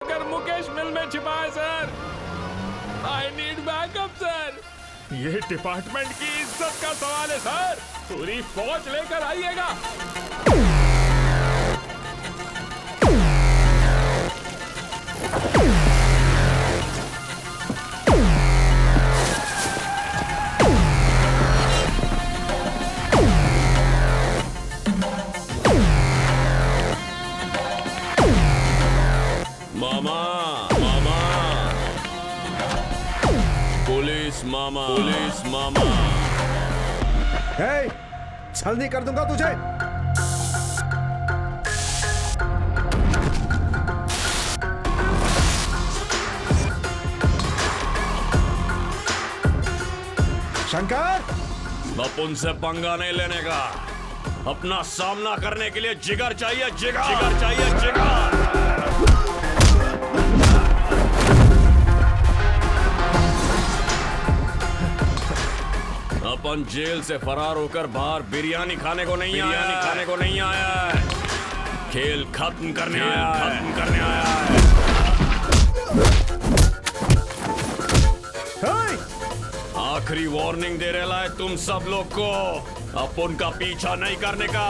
कर मुकेश मिल में छिपा है sir. I need backup sir. ये डिपार्टमेंट की इज्जत का सवाल है सर। पूरी फौज लेकर आइएगा। मामा मामा पुलिस मामा पुलिस मामा। हे, छलनी कर दूंगा तुझे। शंकर, अब उनसे पंगा नहीं लेने का। अपना सामना करने के लिए जिगर चाहिए, जिगर चाहिए, जिगर। अपन जेल से फरार होकर बाहर बिरयानी खाने को नहीं आया है। खेल खत्म करने आया है। आखिरी वार्निंग दे रहा है तुम सब लोग को, अब उनका पीछा नहीं करने का।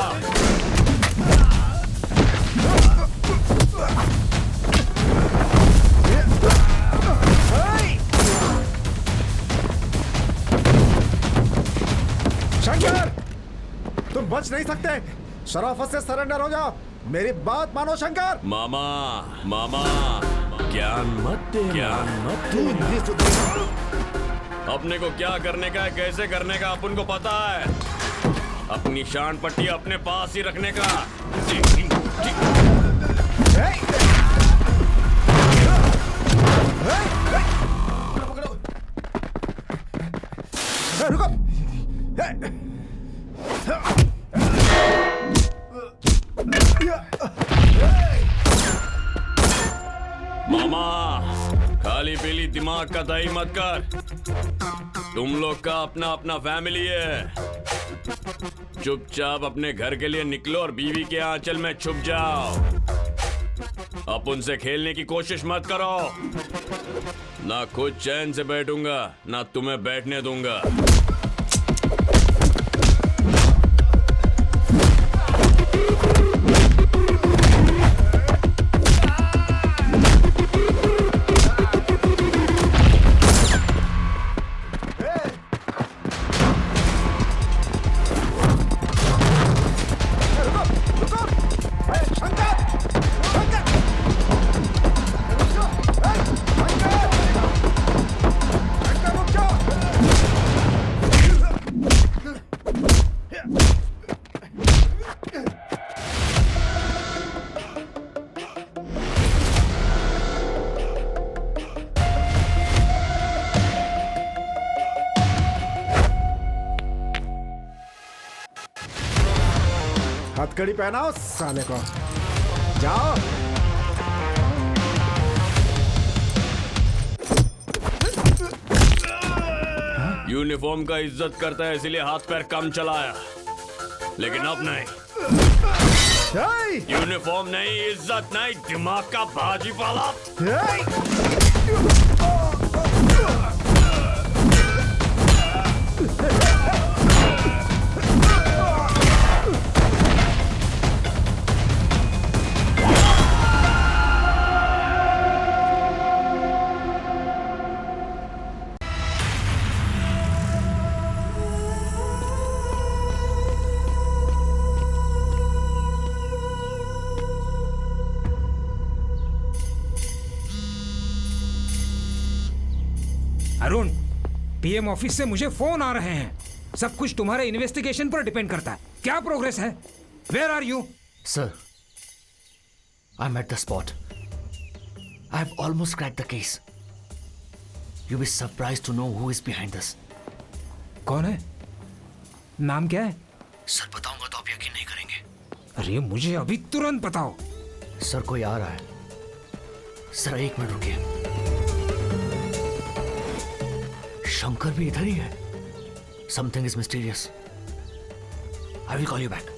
शंकर, तुम बच नहीं सकते। शराफत से सरेंडर हो जाओ। मेरी बात मानो शंकर। मामा मामा ज्ञान मत तू नहीं सुधरेगा। अपने को क्या करने का है, कैसे करने का अपन को पता है। अपनी शान पट्टी अपने पास ही रखने का। रुको। मामा खाली पीली दिमाग का दही मत कर। तुम लोग का अपना अपना फैमिली है। चुपचाप अपने घर के लिए निकलो और बीवी के आंचल में छुप जाओ। अब उनसे खेलने की कोशिश मत करो। ना खुद चैन से बैठूंगा, ना तुम्हें बैठने दूंगा। हथकड़ी पहनाओ साले को। जाओ। यूनिफॉर्म का इज्जत करता है इसीलिए हाथ पैर कम चलाया, लेकिन अब नहीं। यूनिफॉर्म नहीं, इज्जत नहीं, दिमाग का भाजी पाला। अरुण, पीएम ऑफिस से मुझे फोन आ रहे हैं। सब कुछ तुम्हारे इन्वेस्टिगेशन पर डिपेंड करता है। क्या प्रोग्रेस है? Where are you? Sir, I'm at the spot. I've almost cracked the case. You'll be surprised to know who is behind this. कौन है? नाम क्या है? सर बताऊंगा तो आप यकीन नहीं करेंगे। अरे मुझे अभी तुरंत बताओ। सर कोई आ रहा है। सर 1 मिनट रुकिए। शंकर भी इधर ही है। Something is mysterious. I will call you back.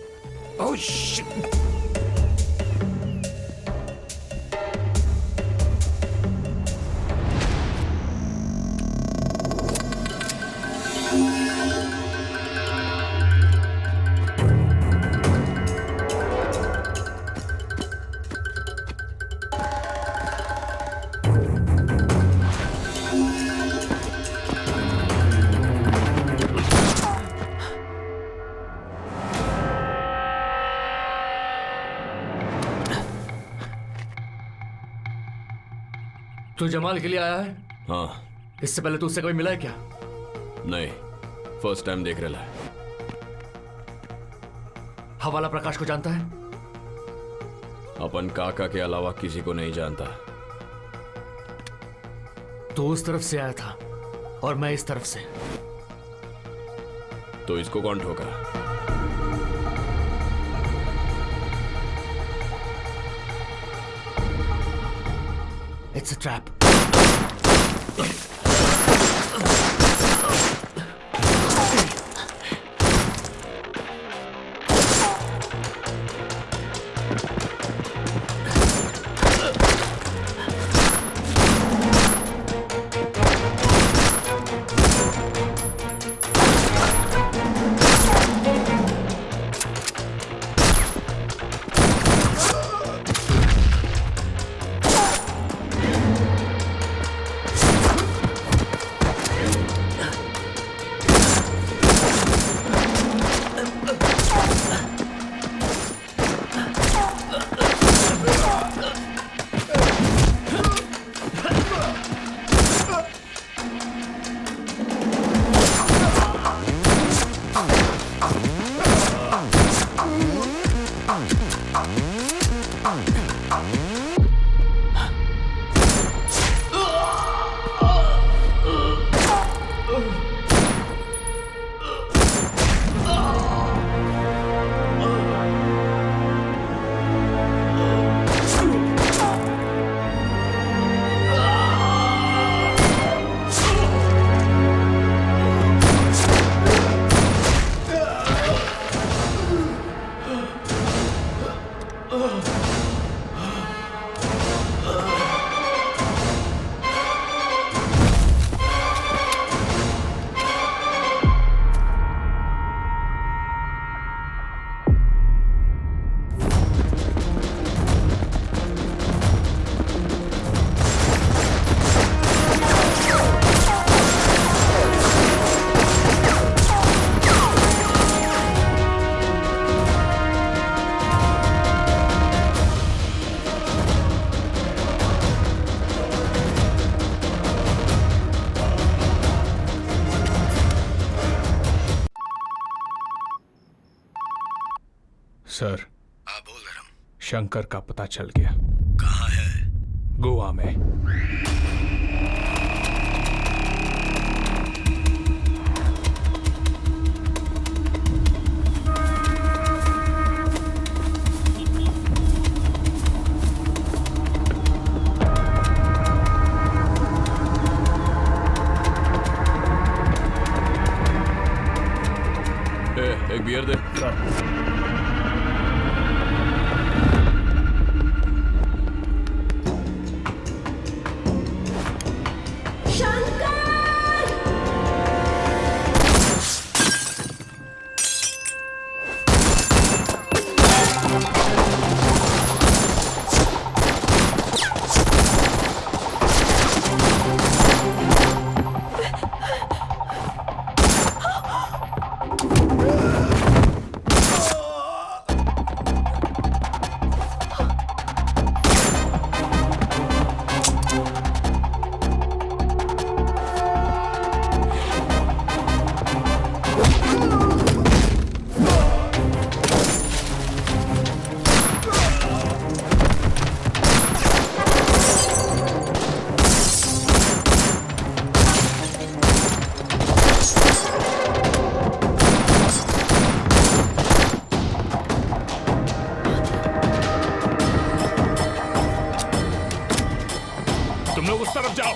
Oh shit! तू जमाल के लिए आया है? हाँ। इससे पहले तू उससे कभी मिला है क्या? नहीं, फर्स्ट टाइम देख रहा है। हवाला प्रकाश को जानता है? अपन काका के अलावा किसी को नहीं जानता। तू उस तरफ से आया था और मैं इस तरफ से। तो इसको कौन ठोका? It's a trap. सर, आप बोल रहा हूँ। शंकर का पता चल गया। कहाँ है? गोवा में। एक बियर दे। तुम लोग उस तरफ जाओ।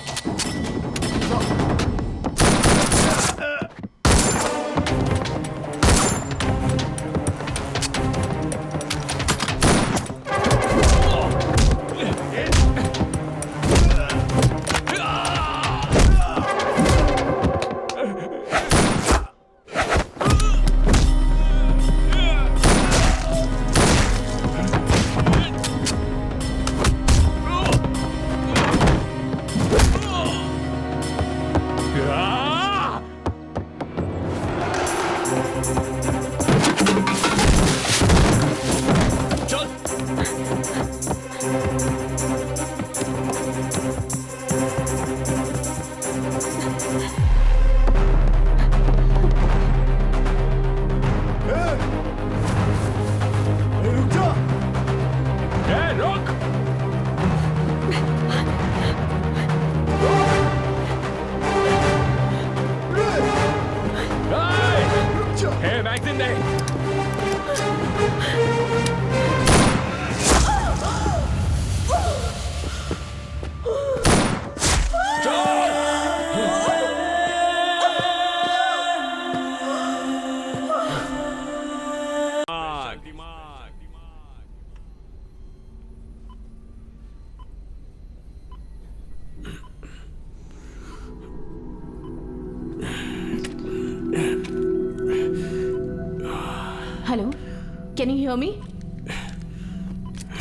Can you hear me?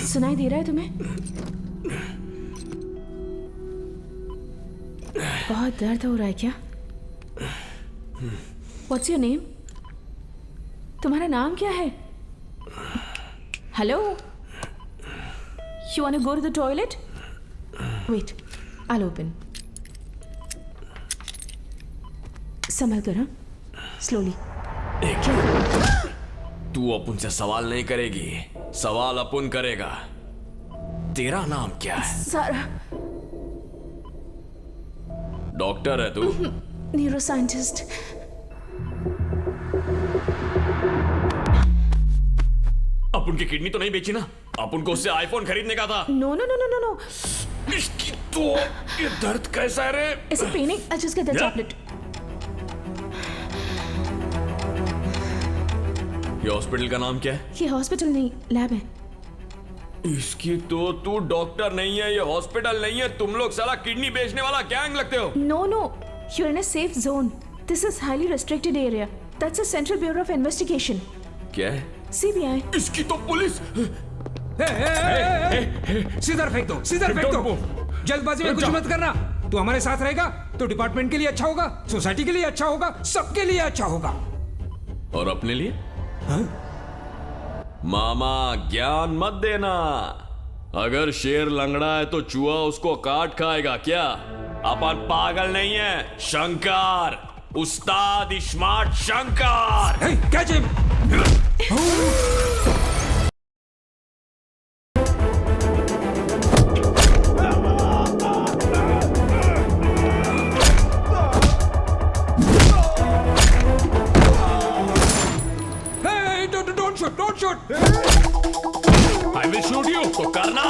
सुनाई दे रहा है तुम्हें? बहुत दर्द हो रहा है क्या? What's your name? तुम्हारा नाम क्या है? Hello? You wanna go to the toilet? Wait, I'll open. संभल कर, हाँ? Slowly. तू अपुन से सवाल नहीं करेगी, सवाल अपुन करेगा। तेरा नाम क्या है? सारा। डॉक्टर है तू? न्यूरोसाइंटिस्ट। अपुन की किडनी तो नहीं बेची ना? अपुन को उससे आईफोन खरीदने का था। No no no no no no. इसकी तो ये दर्द कैसा है रे? Is it paining? I'll just get the tablet. ये हॉस्पिटल का नाम क्या है? ये हॉस्पिटल नहीं, लैब है। इसकी तो तू डॉक्टर नहीं है, ये हॉस्पिटल नहीं है। तुम लोग साला किडनी बेचने वाला गैंग लगते हो। No, no. You're in a safe zone. This is highly restricted area. That's the Central Bureau of Investigation. क्या है? CBI. इसकी तो पुलिस। सीधर फेंक दो, सीधर फेंक दो। जल्दबाजी में कुछ मत करना। तू हमारे साथ रहेगा तो डिपार्टमेंट के लिए अच्छा होगा, सोसाइटी के लिए अच्छा होगा, सबके लिए अच्छा होगा। और अपने लिए? मामा ज्ञान मत देना। अगर शेर लंगड़ा है तो चूहा उसको काट खाएगा क्या? अपन पागल नहीं है। शंकर, उस्ताद smart Shankar. Hey, catch him! Hey, don't shoot, don't shoot! I will shoot you। तो करना।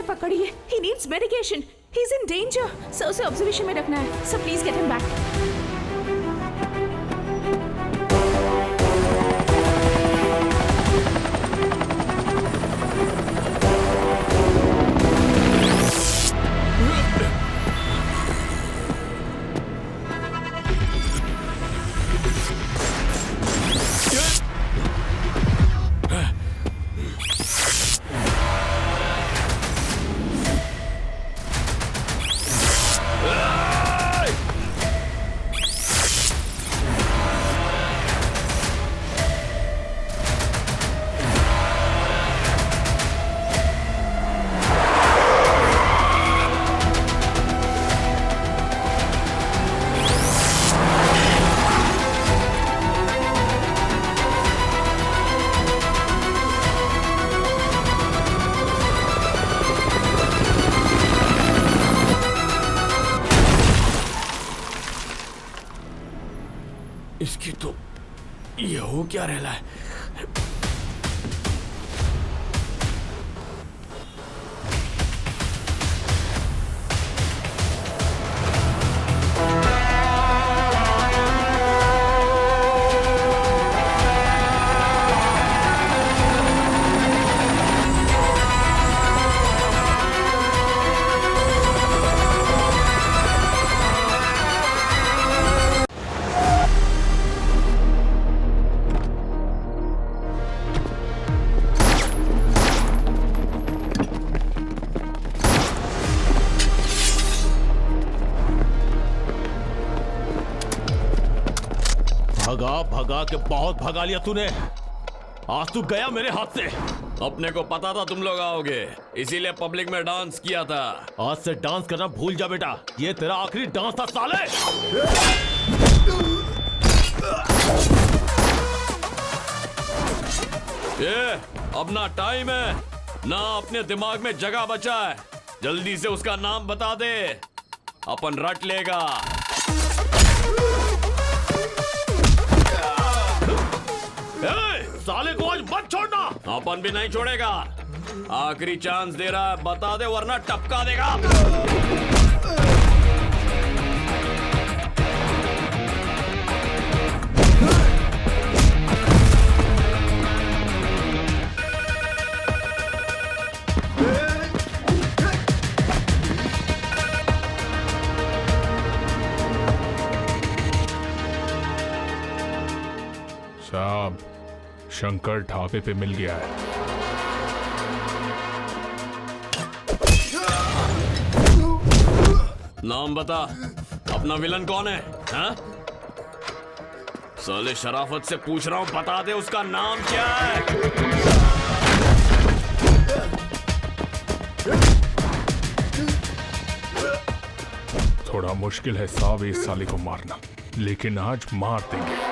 पकड़िए। He needs medication. He's in danger. Sir उसे ऑब्जर्वेशन में रखना है। Sir please get him back. इसकी तो ये हो क्या रहा है? भगा भगा के बहुत भगा लिया तूने। आज तू गया मेरे हाथ से। अपने को पता था तुम लोग आओगे, इसीलिए पब्लिक में डांस किया था। आज से डांस करना भूल जा बेटा, ये तेरा आखिरी डांस था साले। ये अब ना टाइम है ना अपने दिमाग में जगह बचा है, जल्दी से उसका नाम बता दे, अपन रट लेगा। साले को आज मत छोड़ना। अपन भी नहीं छोड़ेगा, आखिरी चांस दे रहा है, बता दे वरना टपका देगा। साहब, शंकर ढाबे पे मिल गया है। नाम बता, अपना विलन कौन है? हाँ? साले शराफत से पूछ रहा हूं, बता दे उसका नाम क्या है? थोड़ा मुश्किल है साहब इस साले को मारना, लेकिन आज मार देंगे।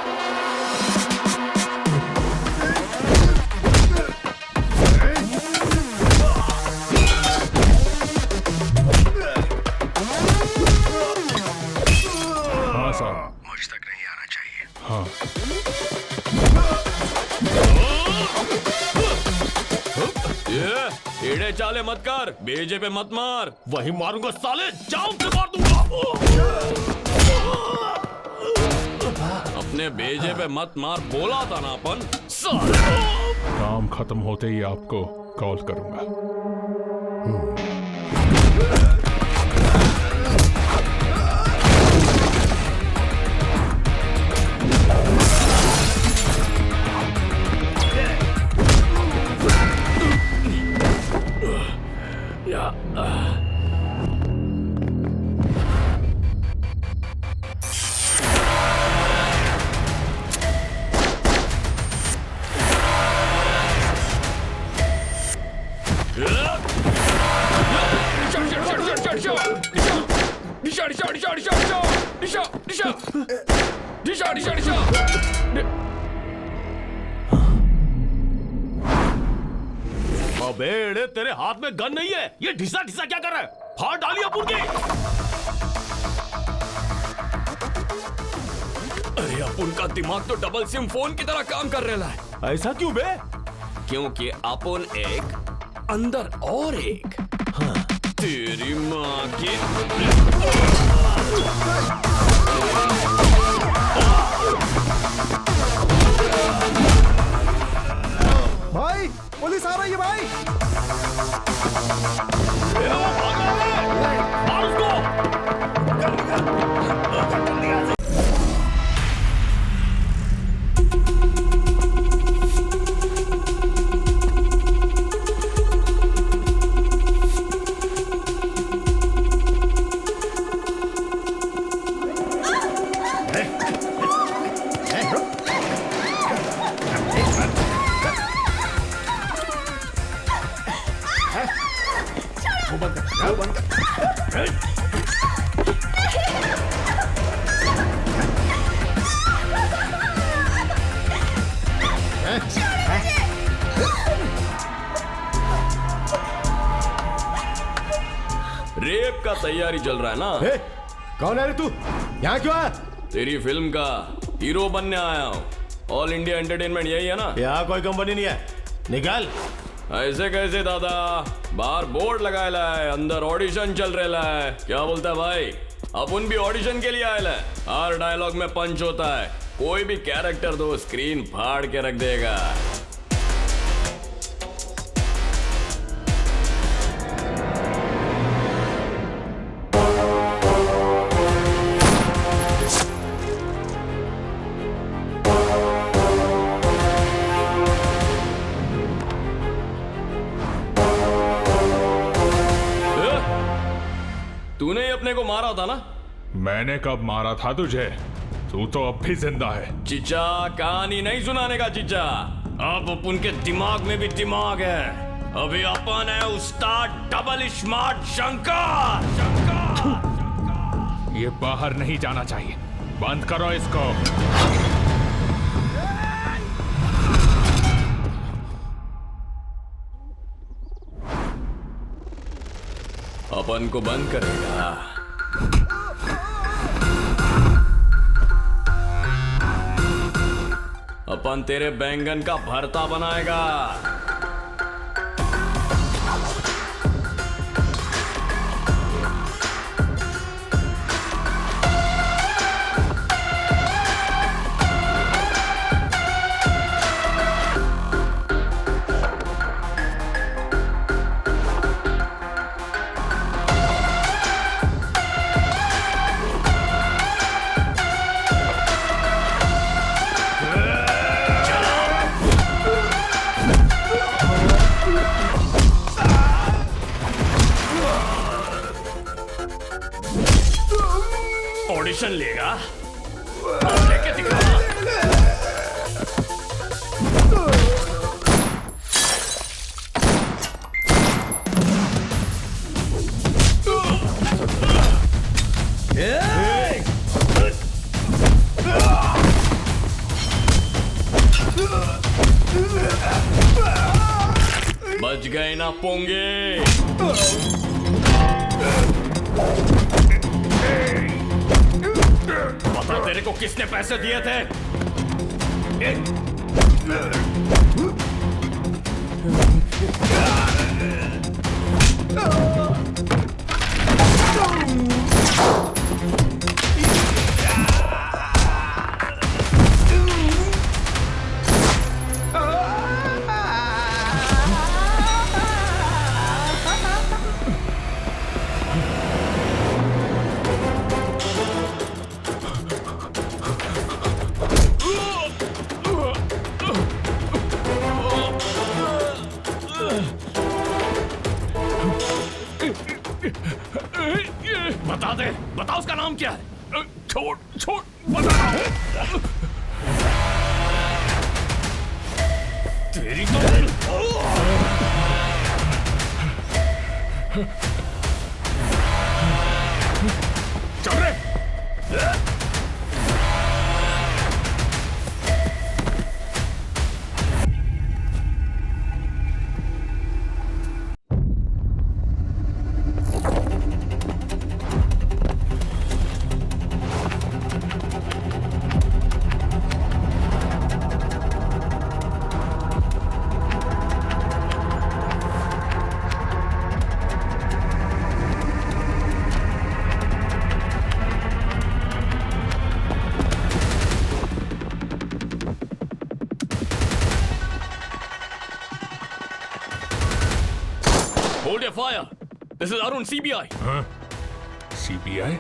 हाँ साहब, मुझ तक नहीं आना चाहिए। हाँ। ये एड़े चाले मत कर, बेजे पे मत मार। वही मारूंगा साले, जाम से मार दूंगा। अपने बेजे पे मत मार, बोला था ना अपन। काम खत्म होते ही आपको कॉल करूंगा। अबे एड़े, तेरे हाथ में गन नहीं है, ये ढिसा ढिसा क्या कर रहा है? फाड़ डाली अपुन की। अरे अपन का दिमाग तो डबल सिम फोन की तरह काम कर रहा है। ऐसा क्यों बे? क्योंकि अपन एक अंदर और एक। हाँ। तेरी माँ की। भाई, पुलिस आ रही है भाई। मार उसको। रेप का तैयारी चल रहा है ना? कौन है रे तू? यहाँ क्यों आया? तेरी फिल्म का हीरो बनने आया हूँ। ऑल इंडिया एंटरटेनमेंट यही है ना? यहाँ कोई कंपनी नहीं है, निकाल। ऐसे कैसे दादा, बाहर बोर्ड लगाया है, अंदर ऑडिशन चल रहा है। क्या बोलता है भाई? अपन भी ऑडिशन के लिए आया है। हर डायलॉग में पंच होता है, कोई भी कैरेक्टर दो, स्क्रीन फाड़ के रख देगा। तूने ही अपने को मारा था ना? मैंने कब मारा था तुझे? तू तो अब भी जिंदा है। चिचा, कहानी नहीं सुनाने का चिचा, अब अपन के दिमाग में भी दिमाग है। अभी अपन है उस्ताद डबल स्मार्ट शंकर। ये बाहर नहीं जाना चाहिए, बंद करो इसको। अपन को बंद करेगा। अपन तेरे बैंगन का भरता बनाएगा। ऑडिशन लेगा? अब लेके दिखा। बच गए ना पोंगे। पता तेरे को किसने पैसे दिए थे? बता दे, बता उसका नाम क्या है? छोड़ छोड़, बता रहा हूं। तेरी तो चल रे। Hold your fire. This is Arun, CBI. हाँ? CBI?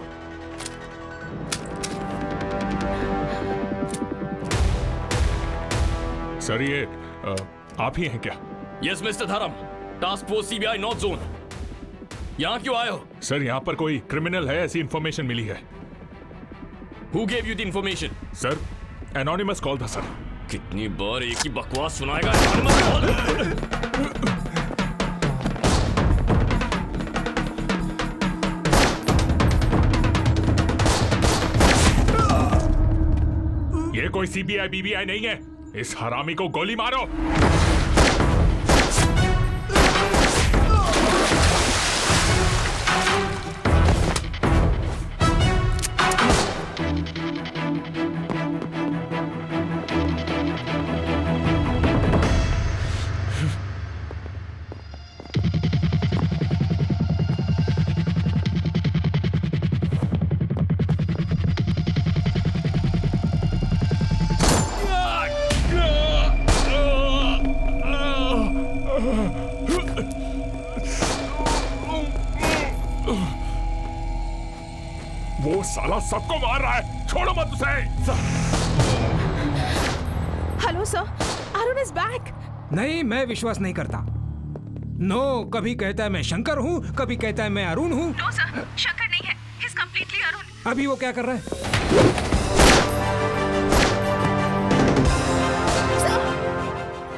सर ये आप ही हैं क्या? Yes, Mr. Dharam. Task Force CBI North Zone. यहाँ क्यों आए हो? सर यहाँ पर कोई क्रिमिनल है ऐसी इंफॉर्मेशन मिली है। Who gave you the information? Sir anonymous call था सर। कितनी बार एक ही बकवास सुनाएगा? Anonymous call? ये कोई सीबीआई बीबीआई नहीं है। इस हरामी को गोली मारो। वो साला सबको मार रहा है, छोड़ो मत उसे। Hello sir, Arun is back. नहीं, मैं विश्वास नहीं करता। नो, कभी कहता है मैं शंकर हूँ, कभी कहता है मैं अरुण हूँ। नो सर, शंकर नहीं है, ही इज कंप्लीटली अरुण। अभी वो क्या कर रहा है?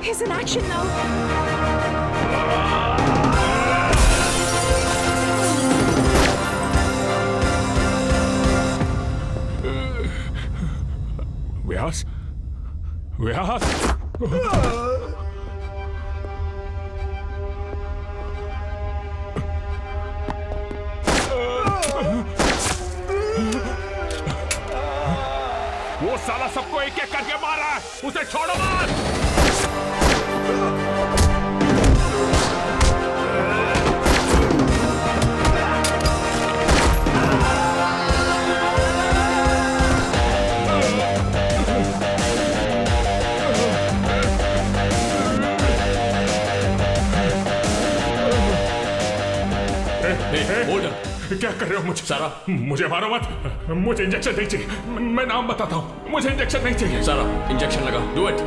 He's in action now. व्यास व्यास वो साला सबको एक एक करके मार रहा है, उसे छोड़ो मत। क्या कर रहे हो मुझे? सारा, मुझे मारो मत, मुझे इंजेक्शन नहीं चाहिए। मैं नाम बताता हूँ, मुझे इंजेक्शन नहीं चाहिए। सारा, इंजेक्शन लगा, डू इट।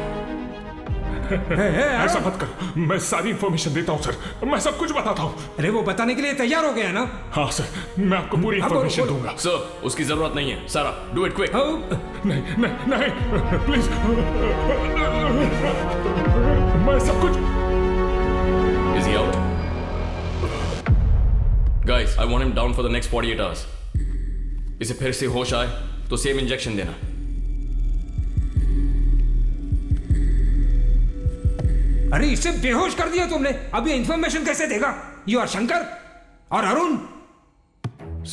ऐसा मत करो, मैं सारी इंफॉर्मेशन देता हूँ सर, मैं सब कुछ बताता हूँ। अरे वो बताने के लिए तैयार हो गया ना? हाँ सर, मैं आपको पूरी इंफॉर्मेशन दूंगा। सर, उसकी जरूरत नहीं है। सारा, डू इट क्विक। नहीं नहीं नहीं, प्लीज, मैं सब कुछ। Is he out? Guys, I want him down for the next 48 hours. इसे फिर से होश आए तो सेम इंजेक्शन देना। अरे इसे बेहोश कर दिया तुमने, अब ये इंफॉर्मेशन कैसे देगा? यू आर शंकर और Arun.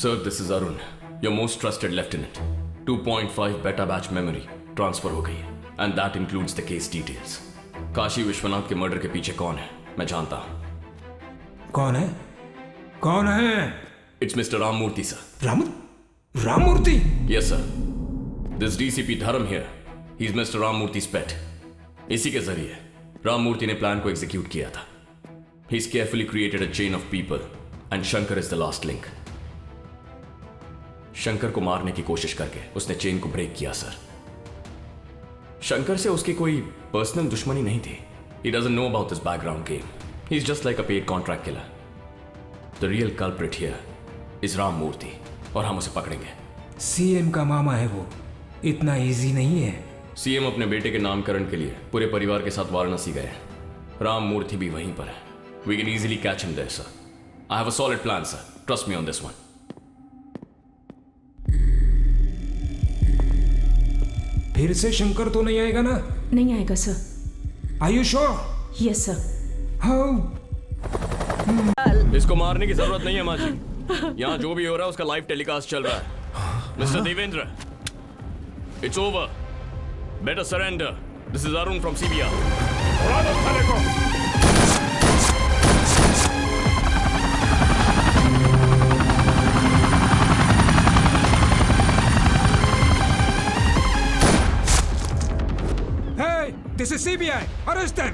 Sir, this is Arun, your most trusted lieutenant. 2.5 बेटा बैच मेमोरी ट्रांसफर हो गई है, and that includes the case details. Kashi Vishwanath के मर्डर के पीछे कौन है मैं जानता हूं। कौन है? कौन है? It's Mr. Ramamurthy, sir. Ramamurthy? Yes, sir. This DCP Dharam here, he's Mr. Ramamurthy's pet. इसी के जरिए राममूर्ति ने प्लान को एग्जीक्यूट किया था। He's carefully created a chain of people, and Shankar is the last link. Shankar को मारने की कोशिश करके उसने चेन को ब्रेक किया सर। शंकर से उसकी कोई पर्सनल दुश्मनी नहीं थी। He doesn't know about this background game. He's just like a paid contract killer. The real culprit here is Ramamurthy, और हम उसे पकड़ेंगे। सीएम का मामा है वो, इतना इजी नहीं है। सीएम अपने बेटे के नामकरण के लिए पूरे परिवार के साथ वाराणसी गए। राममूर्ति भी वहीं पर है। We can easily catch him there, sir. I have a solid plan, sir. Trust me on this one. फिर से शंकर तो नहीं आएगा ना? नहीं आएगा sir. Are you sure? Yes sir. How? इसको मारने की जरूरत नहीं है माँ जी। यहाँ जो भी हो रहा है उसका लाइव टेलीकास्ट चल रहा है। Mister Devendra, it's over. Better surrender. This is Arun from CBI. उड़ा दो साले को। Hey, this is CBI. Arrest them.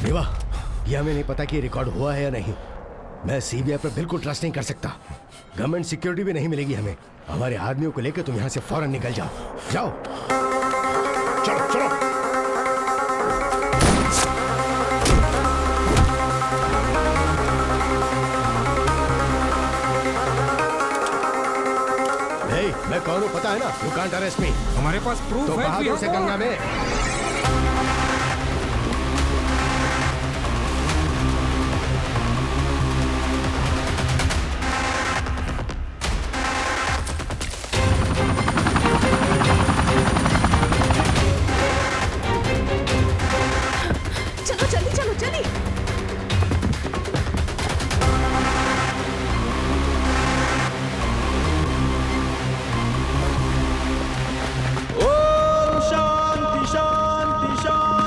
देवा, यह हमें नहीं पता कि रिकॉर्ड हुआ है या नहीं। मैं सीबीआई पर बिल्कुल ट्रस्ट नहीं कर सकता। गवर्नमेंट सिक्योरिटी भी नहीं मिलेगी हमें। हमारे आदमियों को लेकर तुम यहाँ से फौरन निकल जाओ। जाओ, चलो चलो। मैं कौन हूँ पता है ना? यू कांट अरेस्ट मी। हमारे पास प्रूफ तो है। बहा दो उसे गंगा में। चलो जल्दी चलो जल्दी। शांति शांति शांति।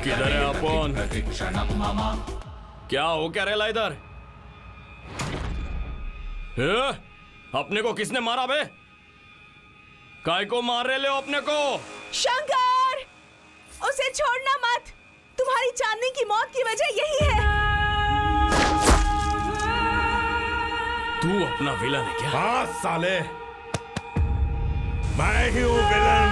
किधर है अपन? क्या हो क्या रेला इधर? अपने को किसने मारा बे? काय को मार रहे ले हो अपने को? शंकर, उसे छोड़ना मत। तुम्हारी चांदनी की मौत की वजह यही है। तू अपना विलन है क्या? हाँ साले, मैं ही हूँ विलन।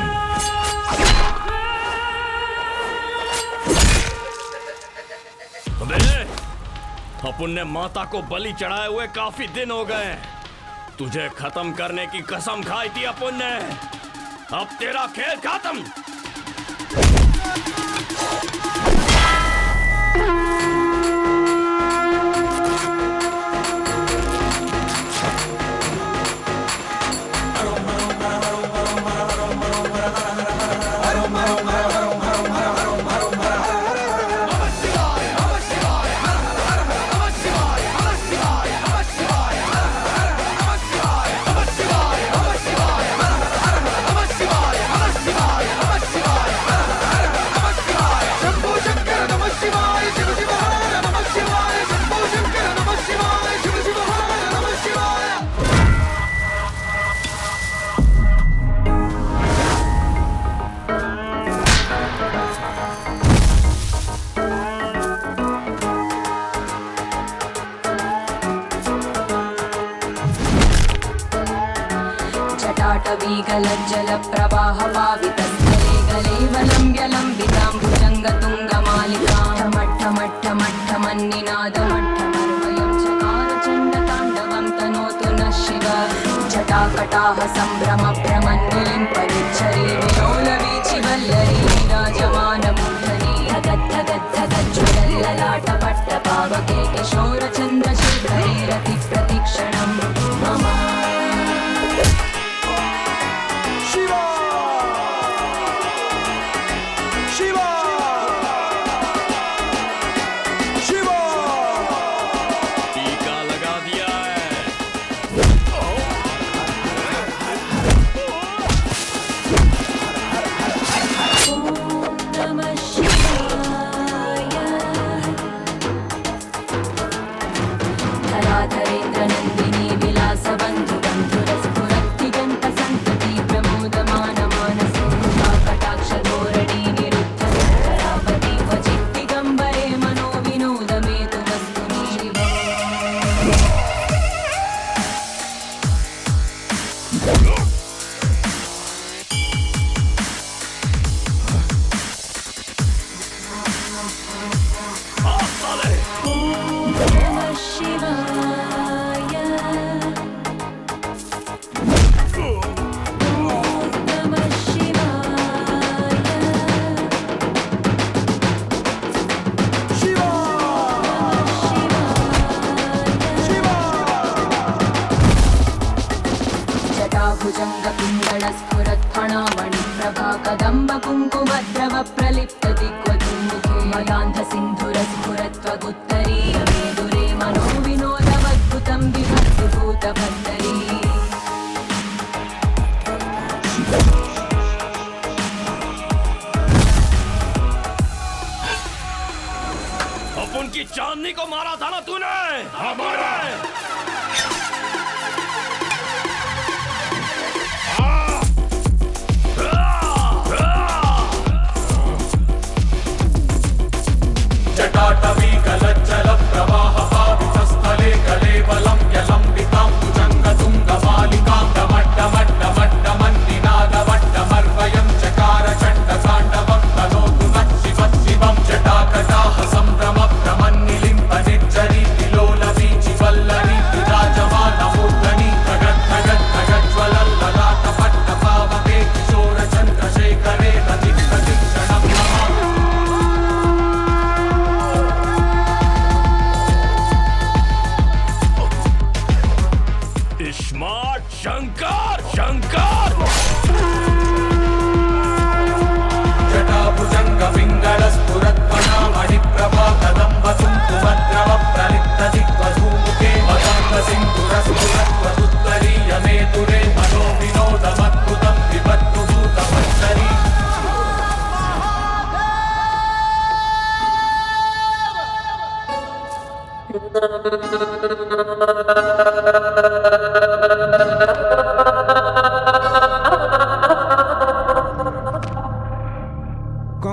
अबे, अपन ने माता को बलि चढ़ाए हुए काफी दिन हो गए। तुझे खत्म करने की कसम खाई थी अपन ने। अब तेरा खेल खत्म। जटाटवीगलज्जलप्रवाहपावितस्थले गलेवलम्ब्यलम्बितां भुजङ्गतुङ्गमालिकां ठमठ्ठमठ्ठमन्निनादमठ्ठमर्वयं चकारचण्डताण्डवं तनोतु नः शिव। जटाकटाह सम्भ्रमभ्रमन्निलिं परिच्छरी विलोलवीचिवल्लरी विराजमानमूर्धनि धगद्धगद्धगज्ज्वलल्ललाटपट्टपावके किशोरचन्द्रशेखरे रतिप्रतिक्षणं मम। भुजङ्गपिङ्गळस्फुरत्फणामणिप्रभा कदम्बकुङ्कुमद्रव प्रलिप्तदिग्वधूमुखे मदान्धसिन्धुरस्फुरत्वगुत्तरीयमेदुरे मनोविनोदवद्भुतं विभक्तिभूतभद्दरी। अपन की चांदनी को मारा था ना तूने? हमारा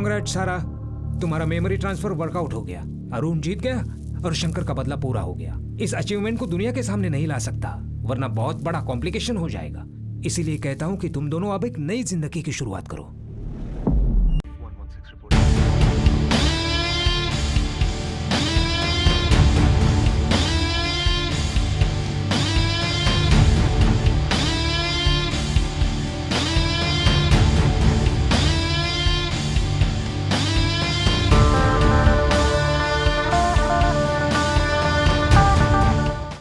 कांग्रेट सारा, तुम्हारा मेमोरी ट्रांसफर वर्कआउट हो गया। अरुण जीत गया और शंकर का बदला पूरा हो गया। इस अचीवमेंट को दुनिया के सामने नहीं ला सकता, वरना बहुत बड़ा कॉम्प्लिकेशन हो जाएगा। इसीलिए कहता हूँ कि तुम दोनों अब एक नई जिंदगी की शुरुआत करो।